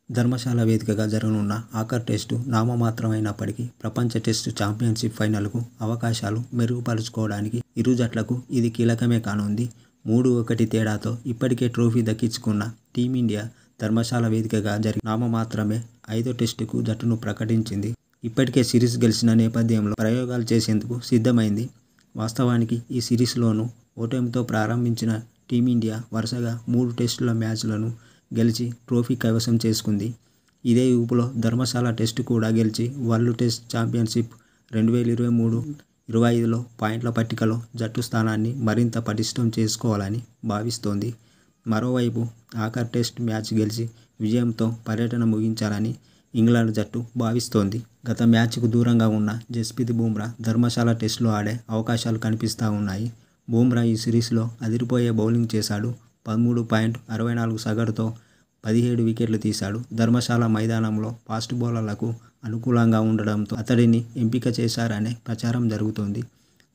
ధర్మశాల వేదికగా జరగనున్న ఆఖరి టెస్టు నామమాత్రమైనప్పటికీ ప్రపంచ టెస్టు ఛాంపియన్షిప్ ఫైనల్కు అవకాశాలు మెరుగుపరుచుకోవడానికి ఇరు జట్లకు ఇది కీలకమే కానుంది. 3-1 తేడాతో ఇప్పటికే ట్రోఫీ దక్కించుకున్న టీమిండియా ధర్మశాల వేదికగా జరిగిన నామమాత్రమే 5వ టెస్టుకు జట్టును ప్రకటించింది. ఇప్పటికే సిరీస్ గెలిచిన నేపథ్యంలో ప్రయోగాలు చేసేందుకు సిద్ధమైంది. వాస్తవానికి ఈ సిరీస్లోనూ ఓటమితో ప్రారంభించిన టీమిండియా వరుసగా 3 టెస్టుల మ్యాచ్లను గెలిచి ట్రోఫీ కైవసం చేసుకుంది. ఇదే ఊపులో ధర్మశాల టెస్టు కూడా గెలిచి వరల్డ్ టెస్ట్ ఛాంపియన్షిప్ 2023-25లో పాయింట్ల పట్టికలో జట్టు స్థానాన్ని మరింత పటిష్టం చేసుకోవాలని భావిస్తోంది. మరోవైపు ఆఖరి టెస్ట్ మ్యాచ్ గెలిచి విజయంతో పర్యటన ముగించాలని ఇంగ్లాండ్ జట్టు భావిస్తోంది. గత మ్యాచ్కు దూరంగా ఉన్న జస్ప్రీత్ బుమ్రా ధర్మశాల టెస్టులో ఆడే అవకాశాలు కనిపిస్తూ ఉన్నాయి. బుమ్రా ఈ సిరీస్లో అదిరిపోయే బౌలింగ్ చేశాడు. 13.64 సగటుతో 17 వికెట్లు తీశాడు. ధర్మశాల మైదానంలో ఫాస్ట్ బౌలర్లకు అనుకూలంగా ఉండడంతో అతడిని ఎంపిక చేశారనే ప్రచారం జరుగుతోంది.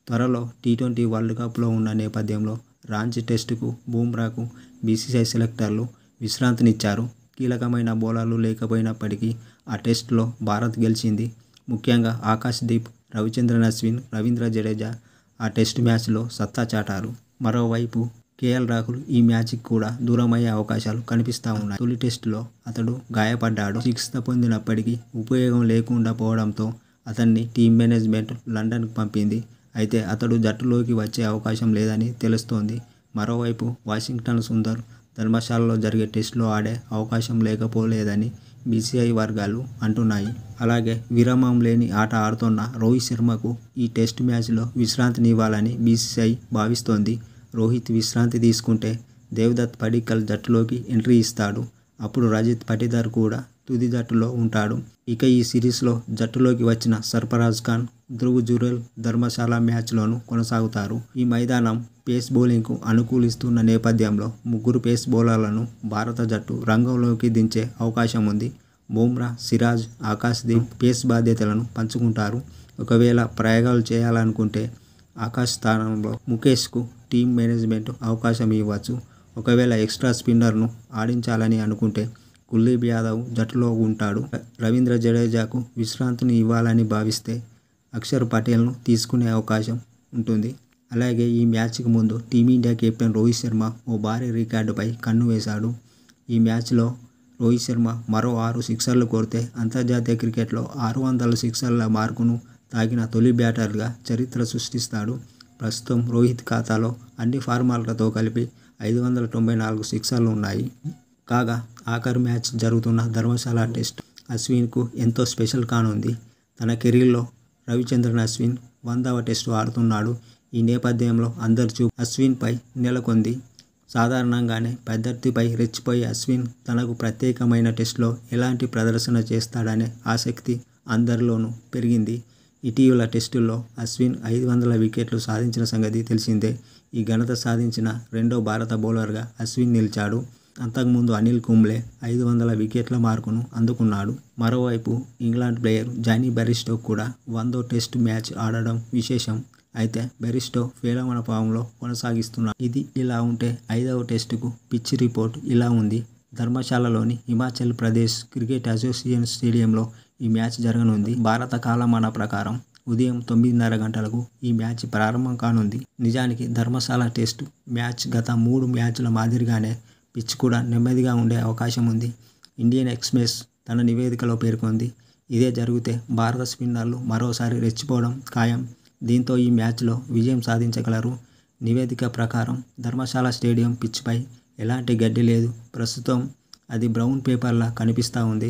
త్వరలో టీ20 వరల్డ్ కప్లో ఉన్న నేపథ్యంలో రాంచీ టెస్టుకు బుమ్రాకు బీసీసీఐ సెలెక్టర్లు విశ్రాంతినిచ్చారు. కీలకమైన బౌలర్లు లేకపోయినప్పటికీ ఆ టెస్టులో భారత్ గెలిచింది. ముఖ్యంగా ఆకాశ్ దీప్, రవిచంద్రన్ అశ్విన్, రవీంద్ర జడేజా ఆ టెస్టు మ్యాచ్లో సత్తా చాటారు. మరోవైపు కేఎల్ రాహుల్ ఈ మ్యాచ్కి కూడా దూరమయ్యే అవకాశాలు కనిపిస్తూ ఉన్నాయి. తొలి టెస్టులో అతడు గాయపడ్డాడు. చికిత్స పొందినప్పటికీ ఉపయోగం లేకుండా పోవడంతో అతన్ని టీమ్ మేనేజ్మెంట్ లండన్కు పంపింది. అయితే అతడు జట్టులోకి వచ్చే అవకాశం లేదని తెలుస్తోంది. మరోవైపు వాషింగ్టన్ సుందర్ ధర్మశాలలో జరిగే టెస్టులో ఆడే అవకాశం లేకపోలేదని బీసీసీఐ వర్గాలు అంటున్నాయి. అలాగే విరామం లేని ఆట ఆడుతున్న రోహిత్ శర్మకు ఈ టెస్టు మ్యాచ్లో విశ్రాంతినివ్వాలని బీసీసీఐ భావిస్తోంది. రోహిత్ విశ్రాంతి తీసుకుంటే దేవదత్ పడిక్కల్ జట్టులోకి ఎంట్రీ ఇస్తాడు. అప్పుడు రజత్ పటిదార్ కూడా తుది జట్టులో ఉంటాడు. ఇక ఈ సిరీస్లో జట్టులోకి వచ్చిన సర్ఫరాజ్ ఖాన్, ధ్రువ్ జురేల్ ధర్మశాల మ్యాచ్లోనూ కొనసాగుతారు. ఈ మైదానం పేస్ బౌలింగ్కు అనుకూలిస్తున్న నేపథ్యంలో 3 పేస్ బౌలర్లను భారత జట్టు రంగంలోకి దించే అవకాశం ఉంది. బుమ్రా, సిరాజ్, ఆకాశ్ దీప్ పేస్ బాధ్యతలను పంచుకుంటారు. ఒకవేళ ప్రయోగాలు చేయాలనుకుంటే ఆకాశ్ స్థానంలో ముఖేష్కు టీమ్ మేనేజ్మెంట్ అవకాశం ఇవ్వచ్చు. ఒకవేళ ఎక్స్ట్రా స్పిన్నర్ను ఆడించాలని అనుకుంటే కుల్దీప్ యాదవ్ జట్టులో ఉంటాడు. రవీంద్ర జడేజాకు విశ్రాంతిని ఇవ్వాలని భావిస్తే అక్షర్ పటేల్ను తీసుకునే అవకాశం ఉంటుంది. అలాగే ఈ మ్యాచ్కు ముందు టీమిండియా కెప్టెన్ రోహిత్ శర్మ ఓ భారీ రికార్డుపై కన్ను వేశాడు. ఈ మ్యాచ్లో రోహిత్ శర్మ మరో 6 సిక్సర్లు కొడితే అంతర్జాతీయ క్రికెట్లో 600 సిక్సర్ల మార్కును తాకిన తొలి బ్యాటర్గా చరిత్ర సృష్టిస్తాడు. ప్రస్తుతం రోహిత్ ఖాతాలో అన్ని ఫార్మాట్లతో కలిపి 594 సిక్సర్లు ఉన్నాయి. కాగా ఆఖరి మ్యాచ్ జరుగుతున్న ధర్మశాల టెస్ట్ అశ్విన్కు ఎంతో స్పెషల్ కానుంది. తన కెరీర్లో రవిచంద్రన్ అశ్విన్ 100వ టెస్టు ఆడుతున్నాడు. ఈ నేపథ్యంలో అందరి చూపు అశ్విన్పై నెలకొంది. సాధారణంగానే ప్రత్యర్థిపై రెచ్చిపోయే అశ్విన్ తనకు ప్రత్యేకమైన టెస్టులో ఎలాంటి ప్రదర్శన చేస్తాడనే ఆసక్తి అందరిలోనూ పెరిగింది. ఇటీవల టెస్టుల్లో అశ్విన్ 500 వికెట్లు సాధించిన సంగతి తెలిసిందే. ఈ ఘనత సాధించిన రెండో భారత బౌలర్గా అశ్విన్ నిలిచాడు. అంతకుముందు అనిల్ కుంబ్లే 500 వికెట్ల మార్కును అందుకున్నాడు. మరోవైపు ఇంగ్లాండ్ ప్లేయర్ జానీ బెయిర్స్టో కూడా 100వ టెస్టు మ్యాచ్ ఆడడం విశేషం. అయితే బెయిర్స్టో పేలవమైన ఫామ్లో కొనసాగిస్తున్నాడు. ఇది ఇలా ఉంటే 5వ టెస్టుకు పిచ్ రిపోర్ట్ ఇలా ఉంది. ధర్మశాలలోని హిమాచల్ ప్రదేశ్ క్రికెట్ అసోసియేషన్ స్టేడియంలో ఈ మ్యాచ్ జరగనుంది. భారత కాలమాన ప్రకారం ఉదయం 9:30 గంటలకు ఈ మ్యాచ్ ప్రారంభం కానుంది. నిజానికి ధర్మశాల టెస్టు మ్యాచ్ గత 3 మ్యాచ్ల మాదిరిగానే పిచ్ కూడా నెమ్మదిగా ఉండే అవకాశం ఉంది. ఇండియన్ ఎక్స్ప్రెస్ తన నివేదికలో పేర్కొంది. ఇదే జరిగితే భారత స్పిన్నర్లు మరోసారి రెచ్చిపోవడం ఖాయం. దీంతో ఈ మ్యాచ్లో విజయం సాధించగలరు. నివేదిక ప్రకారం ధర్మశాల స్టేడియం పిచ్పై ఎలాంటి గడ్డి లేదు. ప్రస్తుతం అది బ్రౌన్ పేపర్లా కనిపిస్తూ ఉంది.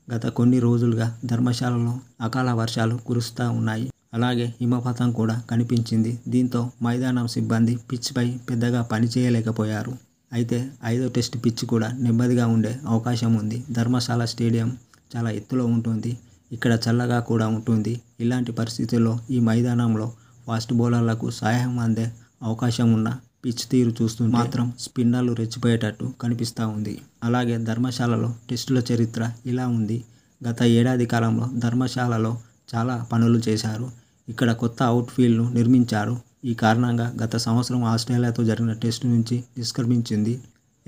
గత కొన్ని రోజులుగా ధర్మశాలలో అకాల వర్షాలు కురుస్తూ ఉన్నాయి. అలాగే హిమపాతం కూడా కనిపించింది. దీంతో మైదానం సిబ్బంది పిచ్పై పెద్దగా పని చేయలేకపోయారు. అయితే 5వ టెస్టు పిచ్ కూడా నెమ్మదిగా ఉండే అవకాశం ఉంది. ధర్మశాల స్టేడియం చాలా ఎత్తులో ఉంటుంది. ఇక్కడ చల్లగా కూడా ఉంటుంది. ఇలాంటి పరిస్థితుల్లో ఈ మైదానంలో ఫాస్ట్ బౌలర్లకు సహాయం అందే అవకాశం ఉన్న పిచ్ తీరు చూస్తుంటే మాత్రం స్పిన్నర్లు రెచ్చిపోయేటట్టు కనిపిస్తూ ఉంది. అలాగే ధర్మశాలలో టెస్టుల చరిత్ర ఇలా ఉంది. గత ఏడాది కాలంలో ధర్మశాలలో చాలా పనులు చేశారు. ఇక్కడ కొత్త అవుట్ఫీల్డ్ను నిర్మించారు. ఈ కారణంగా గత సంవత్సరం ఆస్ట్రేలియాతో జరిగిన టెస్టు నుంచి నిష్క్రమించింది.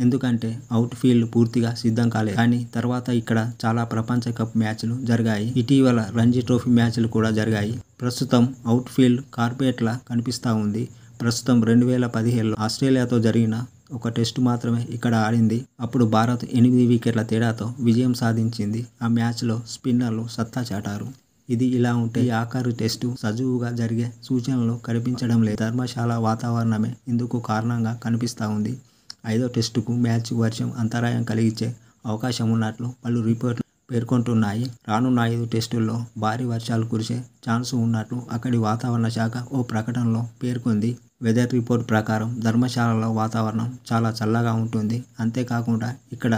ఎందుకంటే అవుట్ ఫీల్డ్ పూర్తిగా సిద్ధం కాలేదు. కానీ తర్వాత ఇక్కడ చాలా ప్రపంచ కప్ మ్యాచ్లు జరిగాయి. ఇటీవల రంజీ ట్రోఫీ మ్యాచ్లు కూడా జరిగాయి. ప్రస్తుతం అవుట్ ఫీల్డ్ కార్పెట్లా కనిపిస్తూ ఉంది. ప్రస్తుతం 2017లో ఆస్ట్రేలియాతో జరిగిన ఒక టెస్టు మాత్రమే ఇక్కడ ఆడింది. అప్పుడు భారత్ 8 వికెట్ల తేడాతో విజయం సాధించింది. ఆ మ్యాచ్లో స్పిన్నర్లు సత్తా చాటారు. ఇది ఇలా ఉంటే ఈ ఆఖరు టెస్టు సజావుగా జరిగే సూచనలు కనిపించడం లేదు. ధర్మశాల వాతావరణమే ఇందుకు కారణంగా కనిపిస్తూ ఉంది. 5వ టెస్టుకు మ్యాచ్ వర్షం అంతరాయం కలిగించే అవకాశం ఉన్నట్లు పలు రిపోర్ట్లు పేర్కొంటున్నాయి. రానున్న 5 టెస్టుల్లో భారీ వర్షాలు కురిసే ఛాన్సు ఉన్నట్లు అక్కడి వాతావరణ శాఖ ఓ ప్రకటనలో పేర్కొంది. వెదర్ రిపోర్ట్ ప్రకారం ధర్మశాలలో వాతావరణం చాలా చల్లగా ఉంటుంది. అంతేకాకుండా ఇక్కడ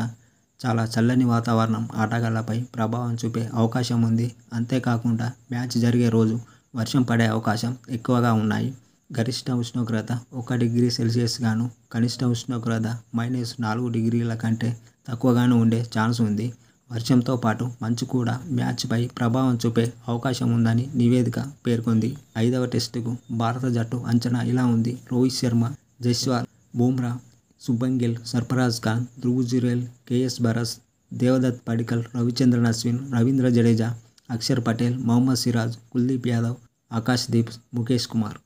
చాలా చల్లని వాతావరణం ఆటగాళ్లపై ప్రభావం చూపే అవకాశం ఉంది. అంతేకాకుండా మ్యాచ్ జరిగే రోజు వర్షం పడే అవకాశం ఎక్కువగా ఉన్నాయి. గరిష్ట ఉష్ణోగ్రత 1 డిగ్రీ సెల్సియస్ గాను, కనిష్ట ఉష్ణోగ్రత -4 డిగ్రీల కంటే తక్కువగాను ఉండే ఛాన్స్ ఉంది. వర్షంతో పాటు మంచు కూడా మ్యాచ్పై ప్రభావం చూపే అవకాశం ఉందని నివేదిక పేర్కొంది. 5వ టెస్టుకు భారత జట్టు అంచనా ఇలా ఉంది. రోహిత్ శర్మ, జైస్వాల్, బుమ్రా, శుభ్మన్ గిల్, సర్ఫరాజ్ ఖాన్, ధ్రువ్ జురేల్, కేఎస్ భరత్, దేవదత్ పడిక్కల్, రవిచంద్రన్ అశ్విన్, రవీంద్ర జడేజా, అక్షర్ పటేల్, మొహమ్మద్ సిరాజ్, కుల్దీప్ యాదవ్, ఆకాశ్ దీప్, ముఖేష్ కుమార్.